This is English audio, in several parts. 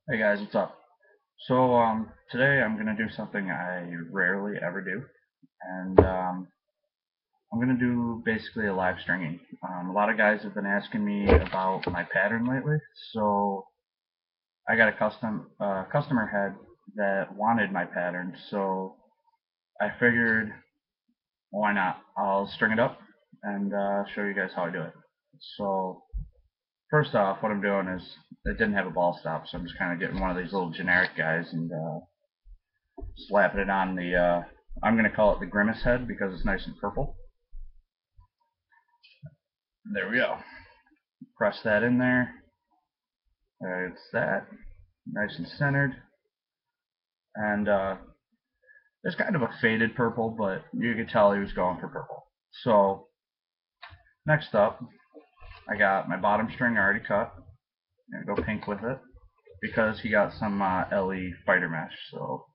Hey guys, what's up? So today I'm gonna do something I rarely ever do, and I'm gonna do basically a live stringing. A lot of guys have been asking me about my pattern lately, so I got a customer head that wanted my pattern, so I figured why not? I'll string it up and show you guys how I do it. So first off, what I'm doing is it didn't have a ball stop, so I'm just kind of getting one of these little generic guys and slapping it on the, I'm going to call it the grimace head because it's nice and purple. There we go. Press that in there. It's that. Nice and centered. And it's kind of a faded purple, but you could tell he was going for purple. So next up, I got my bottom string already cut. I'm going to go pink with it because he got some LE fighter mesh. So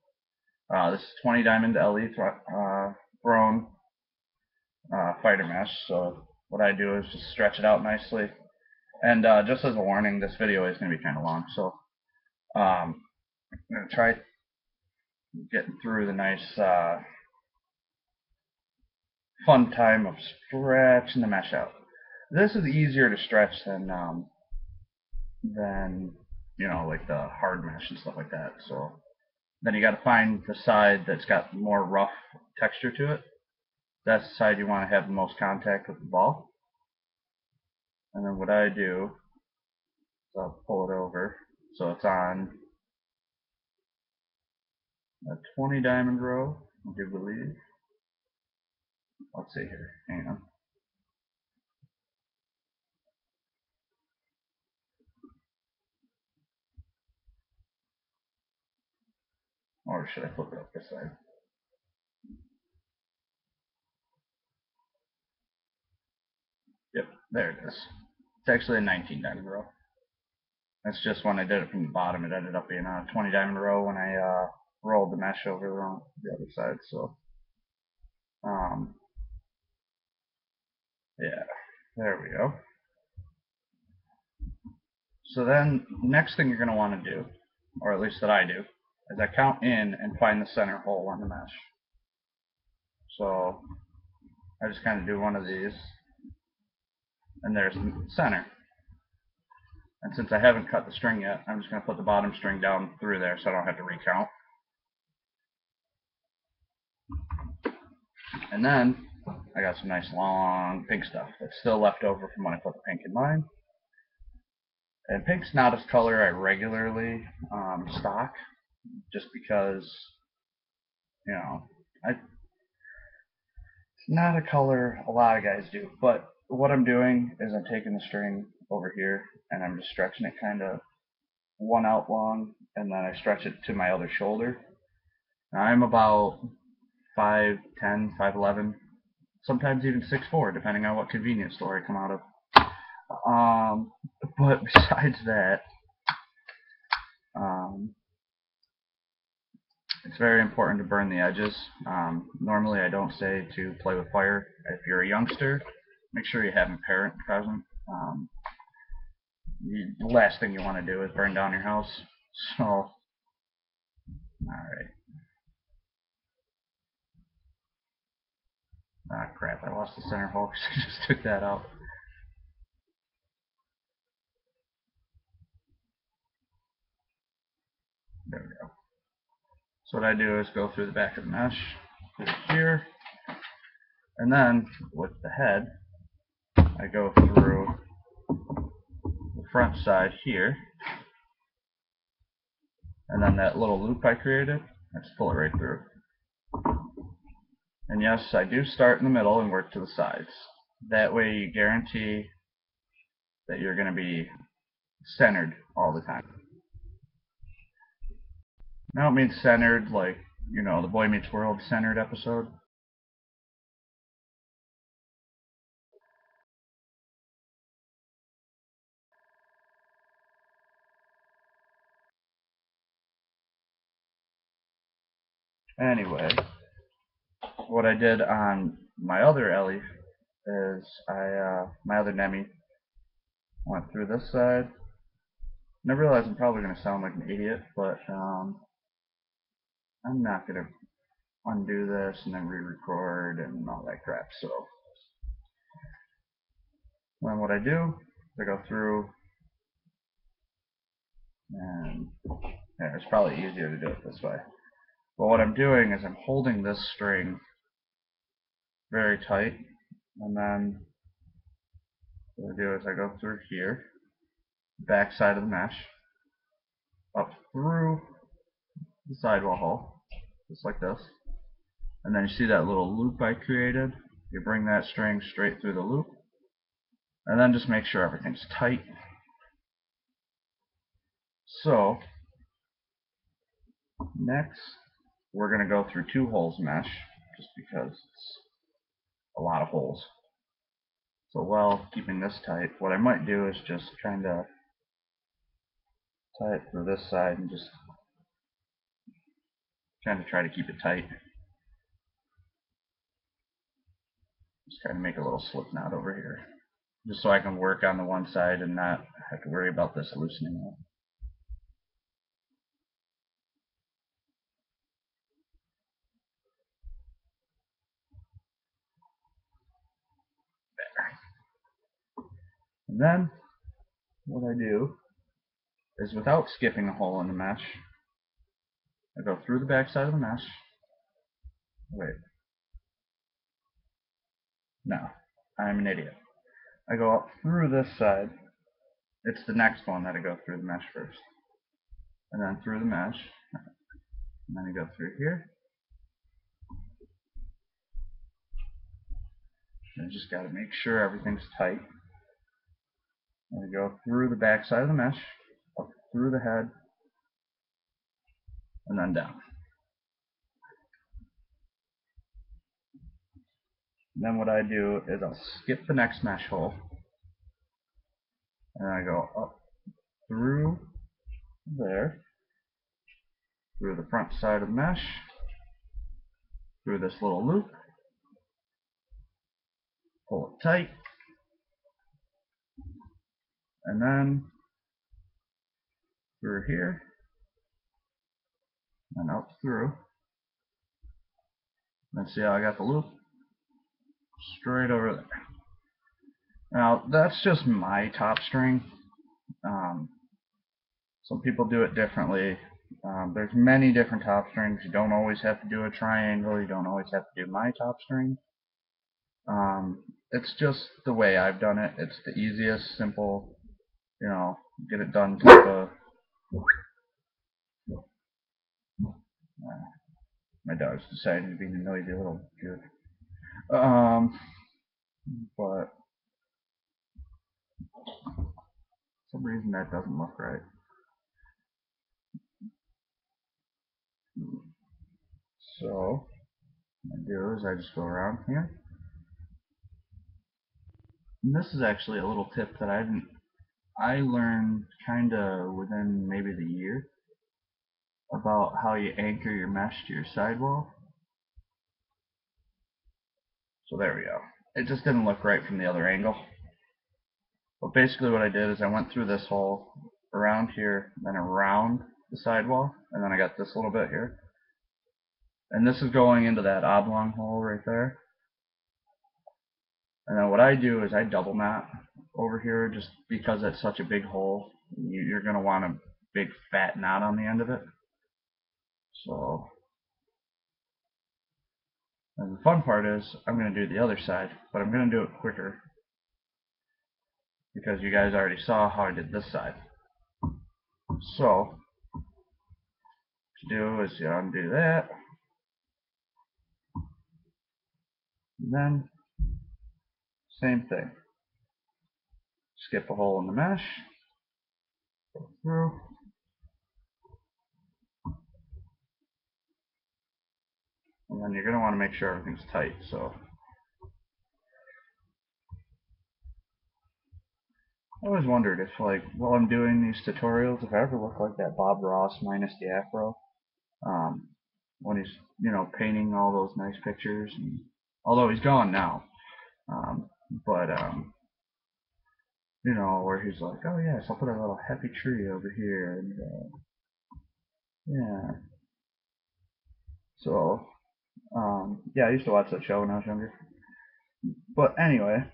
this is 20 diamond LE thrown fighter mesh. So what I do is just stretch it out nicely. And just as a warning, this video is going to be kind of long, so I'm going to try getting through the nice fun time of stretching the mesh out. This is easier to stretch than like the hard mesh and stuff like that. So then you got to find the side that's got more rough texture to it. That's the side you want to have the most contact with the ball. And then what I do is I'll pull it over so it's on a 20 diamond row, I do believe. Let's see here. Hang on. Or should I flip it up this side? Yep, there it is. It's actually a 19 diamond row. That's just when I did it from the bottom. It ended up being a 20 diamond row when I rolled the mesh over on the other side. So, um, yeah, there we go. So then, next thing you're going to want to do, or at least that I do, is I count in and find the center hole on the mesh. So I just kind of do one of these, and there's the center. And since I haven't cut the string yet, I'm just going to put the bottom string down through there so I don't have to recount. And then I got some nice long pink stuff that's still left over from when I put the pink in mine. And pink's not a color I regularly stock, just because, you know, it's not a color a lot of guys do. But what I'm doing is I'm taking the string over here and I'm just stretching it kind of one out long, and then I stretch it to my other shoulder. Now I'm about 5'10", 5'11", sometimes even 6'4", depending on what convenience store I come out of. Um, but besides that, um, it's very important to burn the edges. Normally, I don't say to play with fire. If you're a youngster, make sure you have a parent present. The last thing you want to do is burn down your house. So, all right. Ah, crap! I lost the center hole because I just took that out. There we go. So what I do is go through the back of the mesh, through here, and then with the head, I go through the front side here, and then that little loop I created, I just pull it right through. And yes, I do start in the middle and work to the sides. That way you guarantee that you're going to be centered all the time. I don't mean centered like, the Boy Meets World centered episode. Anyway, what I did on my other Ellie is my other Nemmy went through this side, And I realize I'm probably going to sound like an idiot, but I'm not going to undo this and then re-record and all that crap. So then what I do is I go through and yeah, it's probably easier to do it this way. But what I'm doing is I'm holding this string very tight, and then what I do is I go through here, back side of the mesh, up through the sidewall hole, just like this. And then you see that little loop I created? You bring that string straight through the loop, and then just make sure everything's tight. So next, we're going to go through 2 holes mesh, just because it's a lot of holes. So while keeping this tight, what I might do is just kind of tie it through this side and just kind of try to keep it tight. Just kind of make a little slip knot over here, just so I can work on the one side and not have to worry about this loosening up. And then what I do is, without skipping a hole in the mesh, I go through the back side of the mesh. Wait. No, I'm an idiot. I go up through this side. It's the next one that I go through the mesh first. And then through the mesh. And then I go through here. And I just got to make sure everything's tight. And I go through the back side of the mesh, up through the head, and then down. And then what I do is I'll skip the next mesh hole, and I go up through there, through the front side of the mesh, through this little loop, pull it tight, and then through here, and up through. And see how I got the loop? Straight over there. Now, that's just my top string. Some people do it differently. There's many different top strings. You don't always have to do a triangle. You don't always have to do my top string. It's just the way I've done it. It's the easiest, simple, get it done type of. My dog's deciding to be a noisy little jerk. But for some reason that doesn't look right. So what I do is I just go around here. And this is actually a little tip that I learned kind of within maybe the year about how you anchor your mesh to your sidewall. So there we go. It just didn't look right from the other angle. But basically what I did is I went through this hole, around here, then around the sidewall, and then I got this little bit here. And this is going into that oblong hole right there. And then what I do is I double knot over here, just because it's such a big hole. You're going to want a big fat knot on the end of it. So, and the fun part is I'm going to do the other side, but I'm going to do it quicker because you guys already saw how I did this side. So, what you do is you undo that, and then same thing. Skip a hole in the mesh, go through, and then you're going to want to make sure everything's tight. So I always wondered if, like, while I'm doing these tutorials, if I ever look like that Bob Ross minus the afro, when he's, painting all those nice pictures. And although he's gone now, but you know, where he's like, oh yes, I'll put a little happy tree over here, and yeah. So, yeah, I used to watch that show when I was younger. But anyway,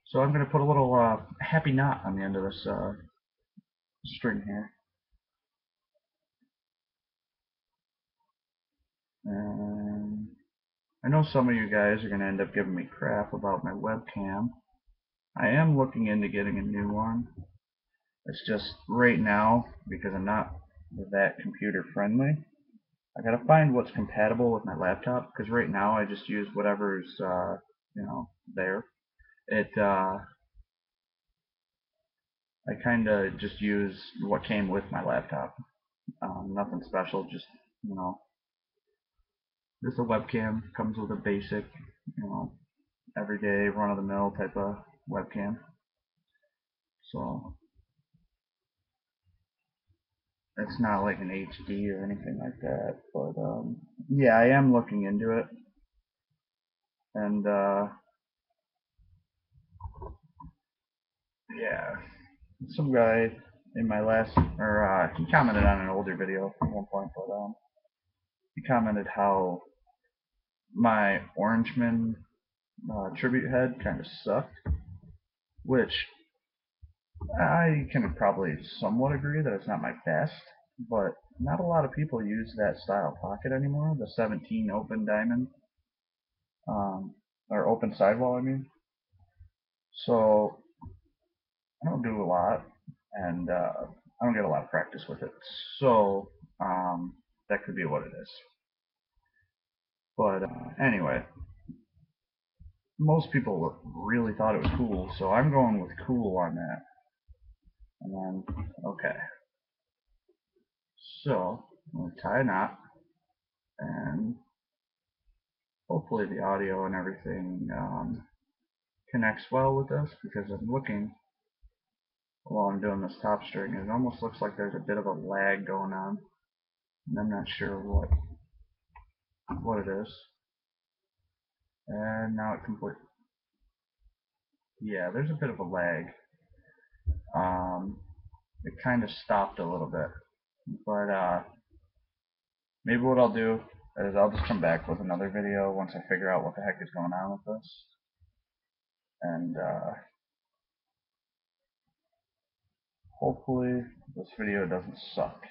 so I'm gonna put a little happy knot on the end of this string here, and I know some of you guys are gonna end up giving me crap about my webcam. I am looking into getting a new one. It's just right now, because I'm not that computer friendly, I gotta find what's compatible with my laptop, because right now I just use whatever's you know, there. I kinda just use what came with my laptop. Nothing special, just, you know, just a webcam. Comes with a basic, you know, everyday run of the mill type of webcam. So it's not like an HD or anything like that. But yeah, I am looking into it, and yeah, some guy in my last, or he commented on an older video at one point, but he commented how my Orangeman tribute head kind of sucked, which I can probably somewhat agree that it's not my best, but not a lot of people use that style pocket anymore, the 17 open diamond, or open sidewall, I mean. So I don't do a lot, and I don't get a lot of practice with it. So that could be what it is. But anyway, most people really thought it was cool, so I'm going with cool on that. And then, okay. So, I'm going to tie a knot, and hopefully the audio and everything connects well with this, because I'm looking while I'm doing this top string, it almost looks like there's a bit of a lag going on, and I'm not sure what it is. And now it complete. Yeah, there's a bit of a lag. It kind of stopped a little bit, but maybe what I'll do is I'll just come back with another video once I figure out what the heck is going on with this, and hopefully this video doesn't suck.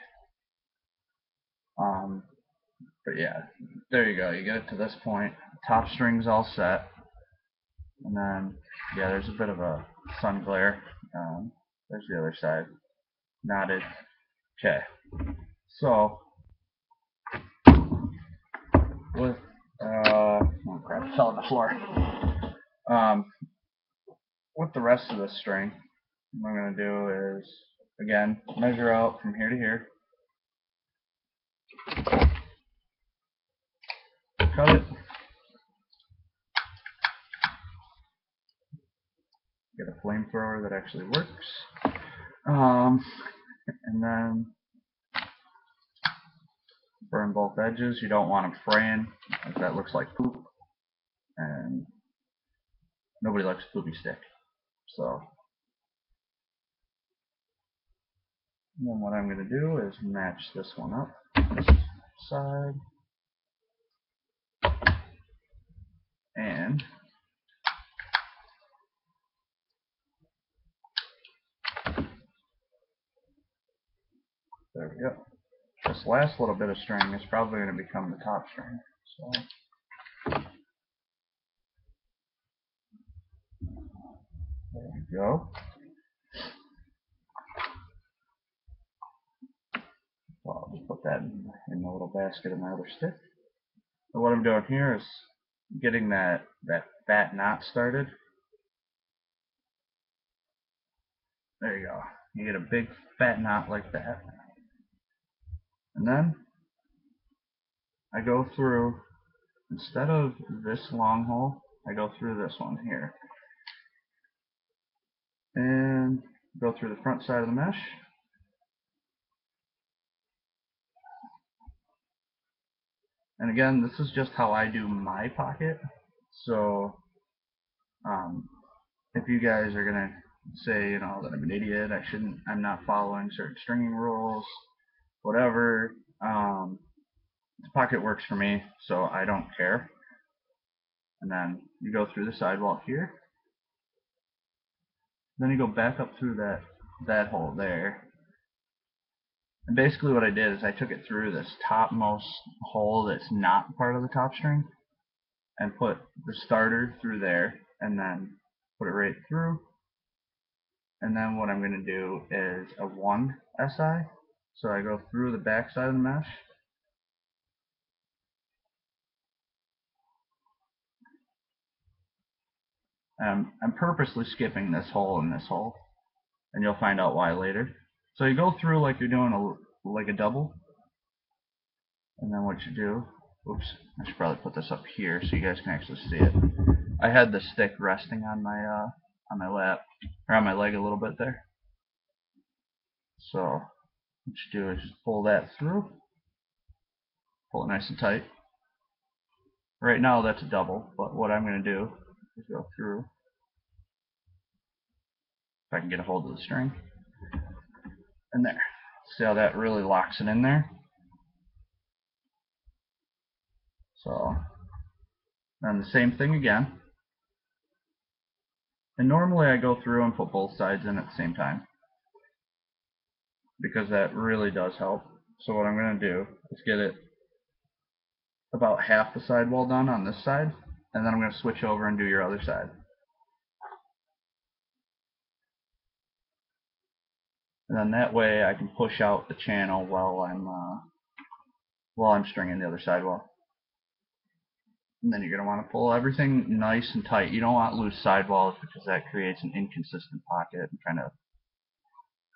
But yeah, there you go. You get it to this point. Top string's all set, and then yeah, there's a bit of a sun glare. There's the other side, knotted. Okay, so with oh crap, it fell on the floor. Um, with the rest of this string, what I'm gonna do is again measure out from here to here, cut it, get a flamethrower that actually works, and then burn both edges. You don't want them fraying, as that looks like poop, and nobody likes poopy stick. So then what I'm going to do is match this one up, this side, and there we go. This last little bit of string is probably going to become the top string. So there we go. So I'll just put that in the little basket of my other stick. So what I'm doing here is getting that fat knot started. There you go. You get a big fat knot like that. And then I go through, instead of this long hole, I go through this one here. And go through the front side of the mesh. And again, this is just how I do my pocket. So if you guys are gonna say, you know, that I'm an idiot, I'm not following certain stringing rules, whatever, the pocket works for me, so I don't care. And then you go through the sidewall here, then you go back up through that hole there. And basically what I did is I took it through this topmost hole that's not part of the top string and put the starter through there and then put it right through. And then what I'm going to do is a 1 SI. So I go through the back side of the mesh. I'm purposely skipping this hole and this hole, and you'll find out why later. So you go through like you're doing like a double, and then what you do, oops, I should probably put this up here so you guys can actually see it. I had the stick resting on my lap, or on my leg a little bit there. So what you do is just pull that through, pull it nice and tight. Right now that's a double, but what I'm going to do is go through, if I can get a hold of the string, and there. See how that really locks it in there? So then the same thing again. And normally I go through and put both sides in at the same time, because that really does help. So what I'm going to do is get it about half the sidewall done on this side, and then I'm going to switch over and do your other side. And then that way I can push out the channel while I'm stringing the other sidewall. And then you're going to want to pull everything nice and tight. You don't want loose sidewalls because that creates an inconsistent pocket and kind of,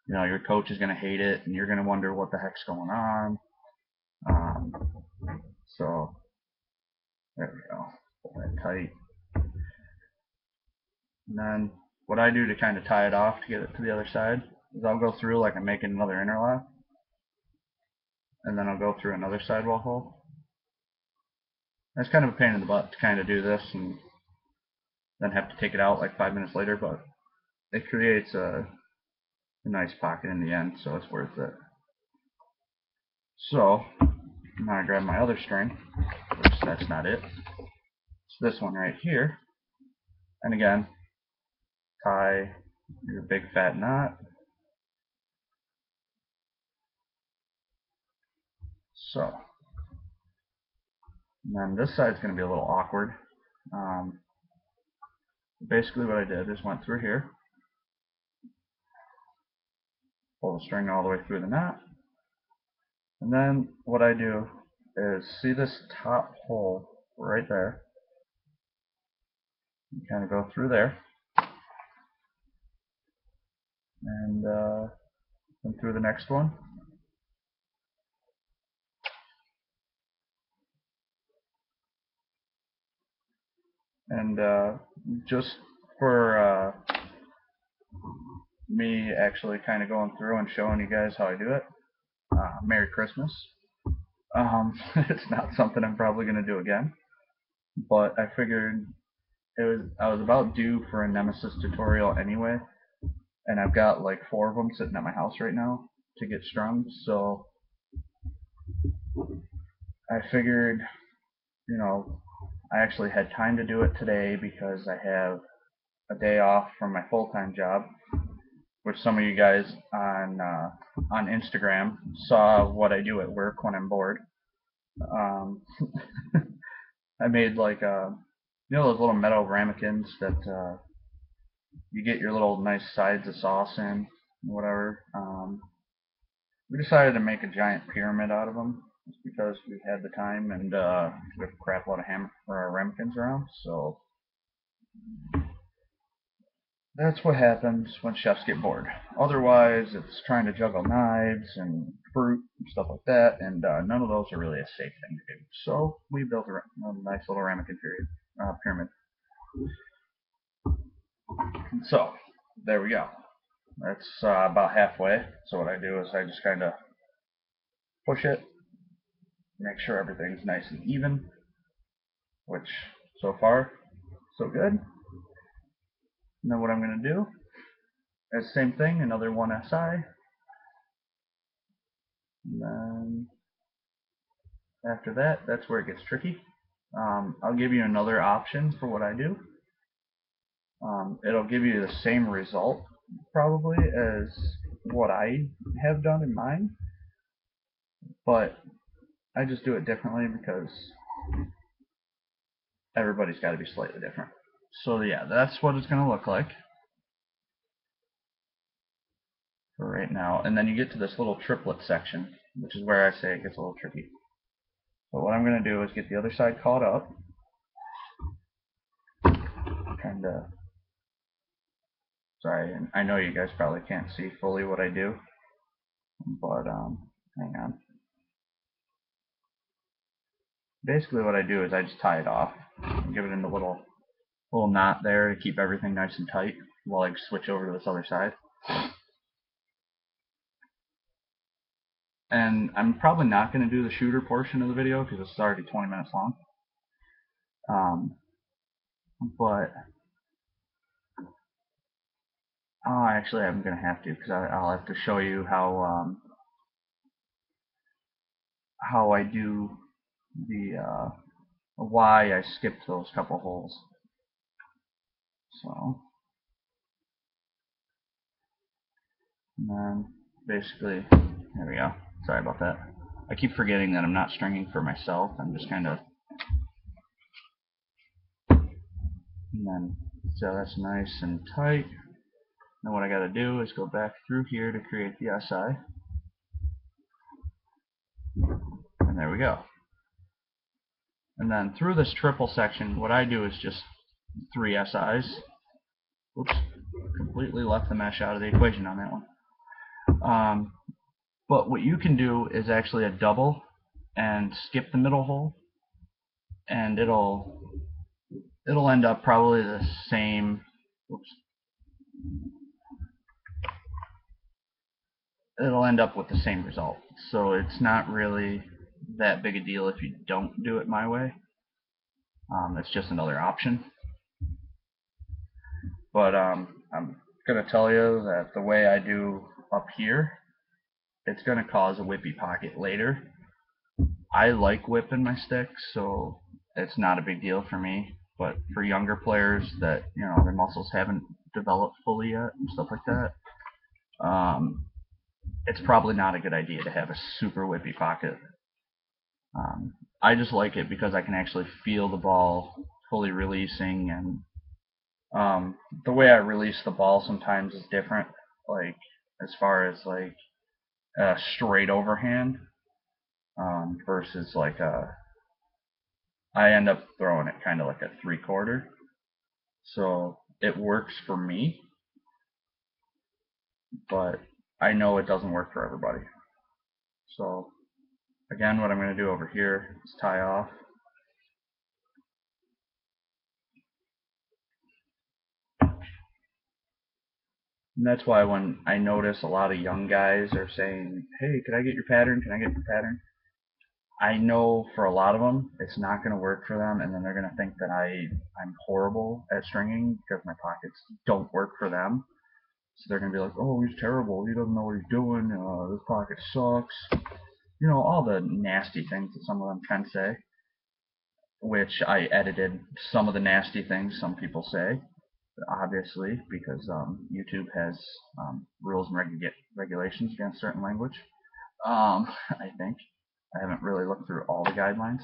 you know, your coach is going to hate it and you're going to wonder what the heck's going on. So there we go. Pull that tight. And then what I do to kind of tie it off to get it to the other side is I'll go through like I'm making another interlock, and then I'll go through another sidewall hole. It's kind of a pain in the butt to kind of do this and then have to take it out like 5 minutes later, but it creates a nice pocket in the end, so it's worth it. So now I grab my other string, which that's not it. It's this one right here. And again, tie your big fat knot. So, and then this side's going to be a little awkward. Basically what I did is went through here, pull the string all the way through the knot, and then what I do is see this top hole right there. You kind of go through there, and then through the next one. And just for me actually kind of going through and showing you guys how I do it, Merry Christmas. It's not something I'm probably going to do again, but I figured I was about due for a Nemesis tutorial anyway, and I've got like 4 of them sitting at my house right now to get strung, so I figured, you know, I actually had time to do it today because I have a day off from my full-time job, which some of you guys on Instagram saw what I do at work when I'm bored. I made like you know those little metal ramekins that you get your little nice sides of sauce in, whatever. We decided to make a giant pyramid out of them just because we had the time and we have a crap load of ramekins around. So that's what happens when chefs get bored. Otherwise, it's trying to juggle knives and fruit and stuff like that, and none of those are really a safe thing to do. So we built a nice little ramekin pyramid. So there we go. That's about halfway. So what I do is I just kind of push it, make sure everything's nice and even, which so far, so good. And then what I'm going to do is same thing, another 1 SI. And then after that, that's where it gets tricky. I'll give you another option for what I do. It'll give you the same result probably as what I have done in mine, but I just do it differently because everybody's got to be slightly different. So yeah, that's what it's going to look like for right now. And then you get to this little triplet section, which is where I say it gets a little tricky. So what I'm going to do is get the other side caught up. And sorry, I know you guys probably can't see fully what I do, but hang on. Basically what I do is I just tie it off and give it in the little knot there to keep everything nice and tight while I switch over to this other side. And I'm probably not going to do the shooter portion of the video because it's already 20 minutes long. But actually I'm going to have to because I'll have to show you how I do the why I skipped those couple holes. So, and then basically, there we go. Sorry about that. I keep forgetting that I'm not stringing for myself. I'm just kind of, and then so that's nice and tight. Now what I got to do is go back through here to create the SI. And there we go. And then through this triple section, what I do is just 3 SIs. Oops, completely left the mesh out of the equation on that one. But what you can do is actually a double and skip the middle hole, and it'll end up probably the same. Oops. It'll end up with the same result. So it's not really that big a deal if you don't do it my way. It's just another option. But I'm going to tell you that the way I do up here, it's going to cause a whippy pocket later. I like whip in my stick, so it's not a big deal for me. But for younger players that, you know, their muscles haven't developed fully yet and stuff like that, it's probably not a good idea to have a super whippy pocket. I just like it because I can actually feel the ball fully releasing, and the way I release the ball sometimes is different. Like as far as like a straight overhand versus like I end up throwing it kind of like a 3/4. So it works for me, but I know it doesn't work for everybody. So again, what I'm going to do over here is tie off. And that's why when I notice a lot of young guys are saying, hey, can I get your pattern? Can I get your pattern? I know for a lot of them, it's not going to work for them, and then they're going to think that I'm horrible at stringing because my pockets don't work for them. So they're going to be like, oh, he's terrible. He doesn't know what he's doing. This pocket sucks. You know, all the nasty things that some of them can say, which I edited some of the nasty things some people say, obviously, because YouTube has rules and regulations against certain language. I think. I haven't really looked through all the guidelines,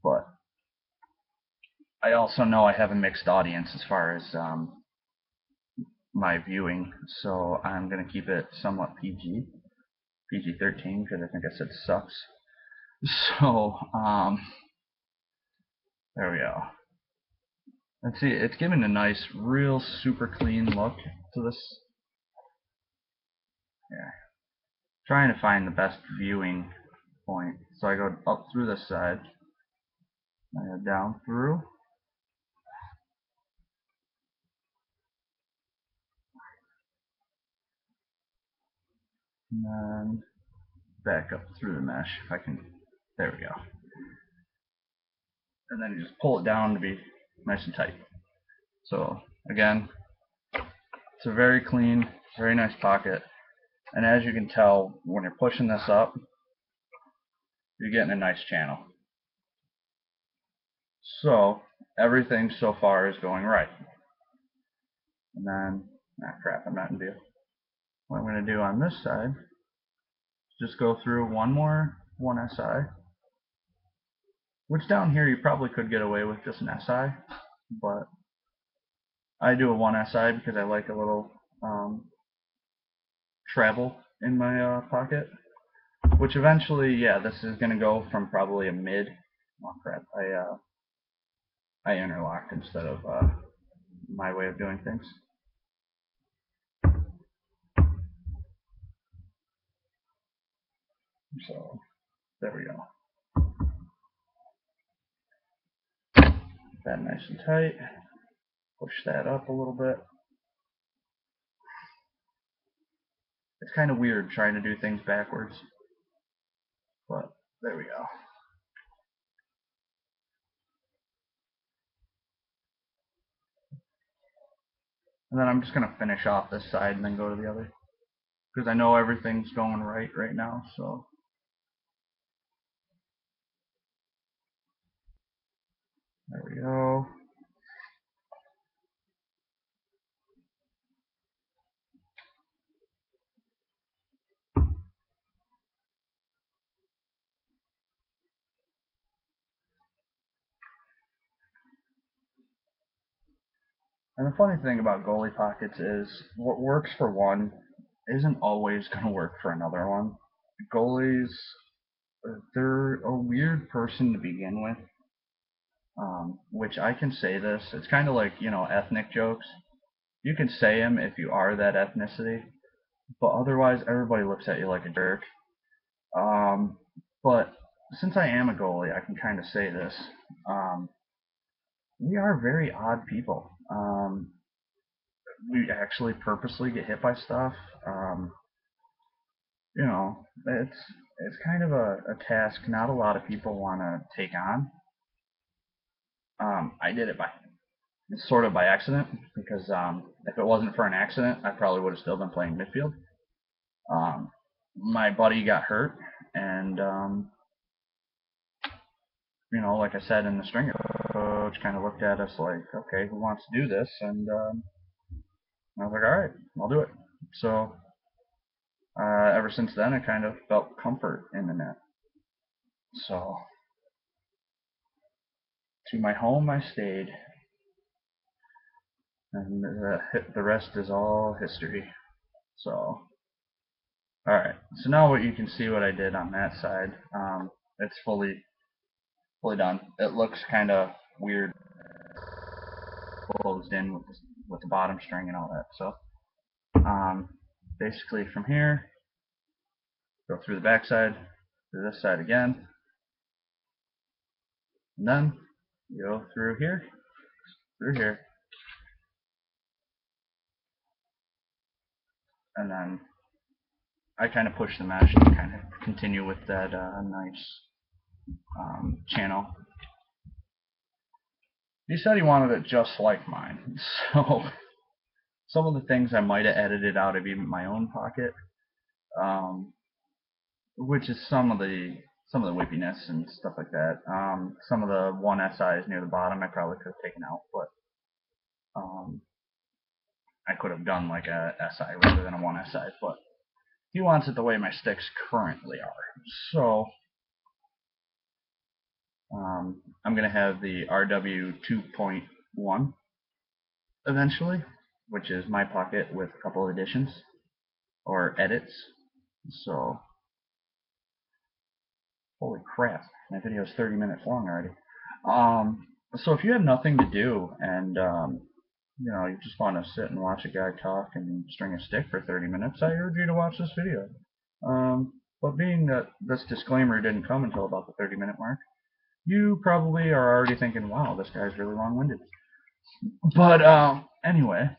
but I also know I have a mixed audience as far as my viewing, so I'm going to keep it somewhat PG-13, because I think I said sucks. So, there we go. Let's see, it's giving a nice, real super clean look to this. Yeah. Trying to find the best viewing point. So I go up through this side, I go down through, and then back up through the mesh if I can. There we go. And then you just pull it down to be nice and tight. So Again, it's a very clean, very nice pocket. And as you can tell, when you're pushing this up, you're getting a nice channel. So everything so far is going right. And then, crap, I'm not in view. What I'm going to do on this side is just go through one more 1SI, which down here you probably could get away with just an SI, but I do a 1SI because I like a little travel in my pocket, which eventually, yeah, this is going to go from probably a mid. Oh crap, I interlocked instead of my way of doing things. So there we go. That nice and tight. Push that up a little bit. It's kind of weird trying to do things backwards, but there we go. And then I'm just going to finish off this side and then go to the other, because I know everything's going right now, so. There we go. And the funny thing about goalie pockets is what works for one isn't always going to work for another one. Goalies, they're a weird person to begin with, which I can say this. It's kind of like, ethnic jokes. You can say them if you are that ethnicity, but otherwise everybody looks at you like a jerk. But since I am a goalie, I can kind of say this. We are very odd people. We actually purposely get hit by stuff. It's kind of a task not a lot of people want to take on. I did it sort of by accident, because if it wasn't for an accident, I probably would have still been playing midfield. My buddy got hurt, and like I said in the stringer, coach kind of looked at us like, okay, who wants to do this? And I was like, all right, I'll do it. So ever since then, I kind of felt comfort in the net. So to my home I stayed, and the rest is all history. So, alright, so now what you can see what I did on that side, it's fully done. It looks kind of weird closed in with the bottom string and all that. So basically from here, go through the back side, to this side again, and then you go through here, and then I kind of push the mesh to kind of continue with that nice channel. He said he wanted it just like mine, so some of the things I might have edited out of even my own pocket, which is some of the whippiness and stuff like that. Some of the 1SIs near the bottom I probably could have taken out, but I could have done like a SI rather than a 1SI, but he wants it the way my sticks currently are. So I'm going to have the RW 2.1 eventually, which is my pocket with a couple of additions or edits. So, holy crap, my video is 30 minutes long already. So if you have nothing to do and you just want to sit and watch a guy talk and string a stick for 30 minutes, I urge you to watch this video. But being that this disclaimer didn't come until about the 30-minute mark, you probably are already thinking, wow, this guy's really long-winded. But anyway,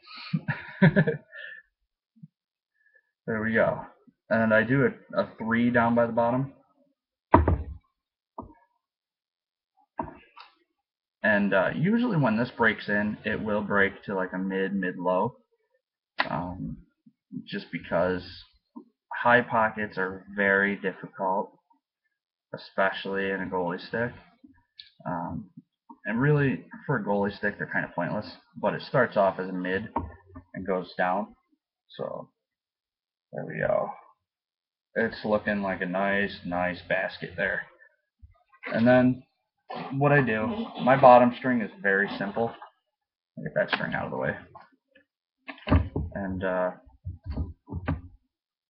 there we go. And I do a 3 down by the bottom. And usually when this breaks in, it will break to like a mid-low, just because high pockets are very difficult, especially in a goalie stick. And really, for a goalie stick, they're kind of pointless, but it starts off as a mid and goes down. So there we go. It's looking like a nice basket there. And then what I do, my bottom string is very simple. I'll get that string out of the way. And there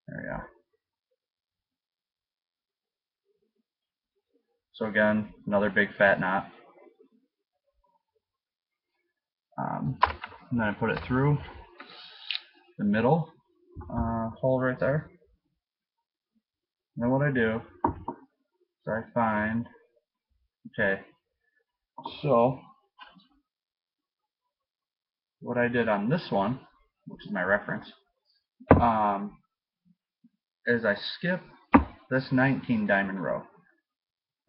we go. So again, another big fat knot. And then I put it through the middle hole right there. And then what I do is I find, okay, so what I did on this one, which is my reference, is I skip this 19 diamond row.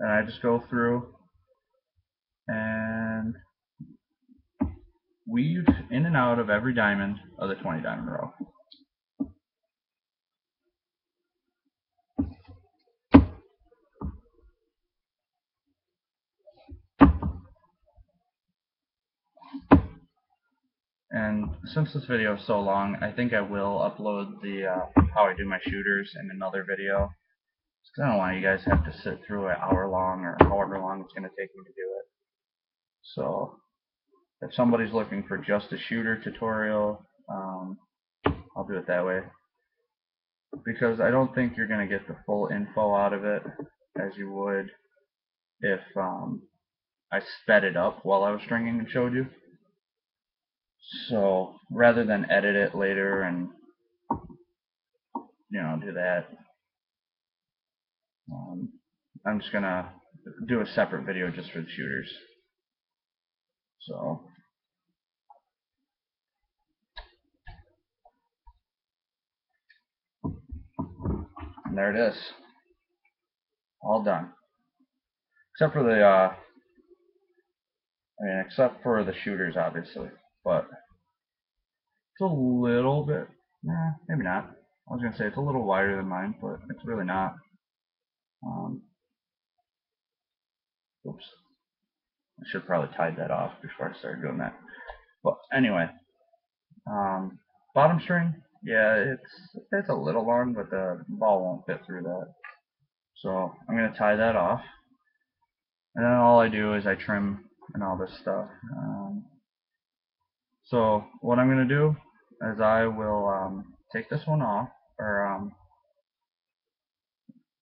And I just go through and weave in and out of every diamond of the 20 diamond row. And since this video is so long, I think I will upload the how I do my shooters in another video. Because I don't want you guys to have to sit through an hour long or however long it's going to take me to do it. So if somebody's looking for just a shooter tutorial, I'll do it that way. Because I don't think you're going to get the full info out of it as you would if I sped it up while I was stringing and showed you. So rather than edit it later and do that, I'm just gonna do a separate video just for the shooters. So and there it is, all done, except for the except for the shooters, obviously, but it's a little bit, maybe not. I was gonna say it's a little wider than mine, but it's really not. Oops. I should probably tie that off before I started doing that. But anyway, bottom string, yeah, it's a little long, but the ball won't fit through that. So I'm going to tie that off. And then all I do is I trim and all this stuff. So what I'm going to do is I will take this one off, or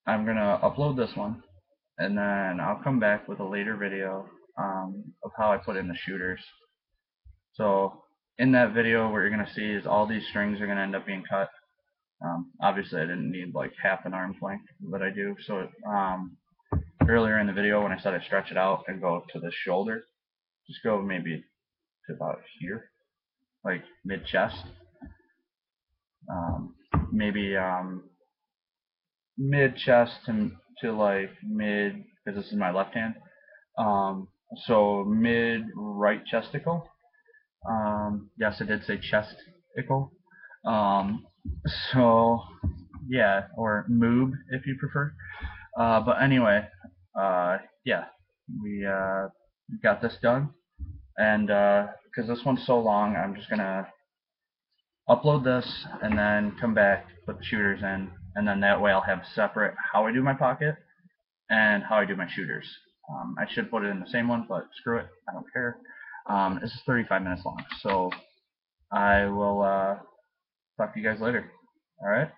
I'm going to upload this one, and then I'll come back with a later video of how I put in the shooters. So in that video, what you're going to see is all these strings are going to end up being cut. Obviously, I didn't need like half an arm's length, but I do. So earlier in the video, when I said I stretch it out and go to the shoulder, just go maybe to about here, like mid-chest. Maybe mid-chest to like mid, because this is my left hand. So mid-right chesticle. Yes, I did say chesticle. So yeah, or moob if you prefer. But anyway, yeah, we got this done, and because this one's so long, I'm just gonna upload this and then come back, put the shooters in, and then that way I'll have separate how I do my pocket and how I do my shooters. I should put it in the same one, but screw it, I don't care. This is 35 minutes long, so I will talk to you guys later. All right.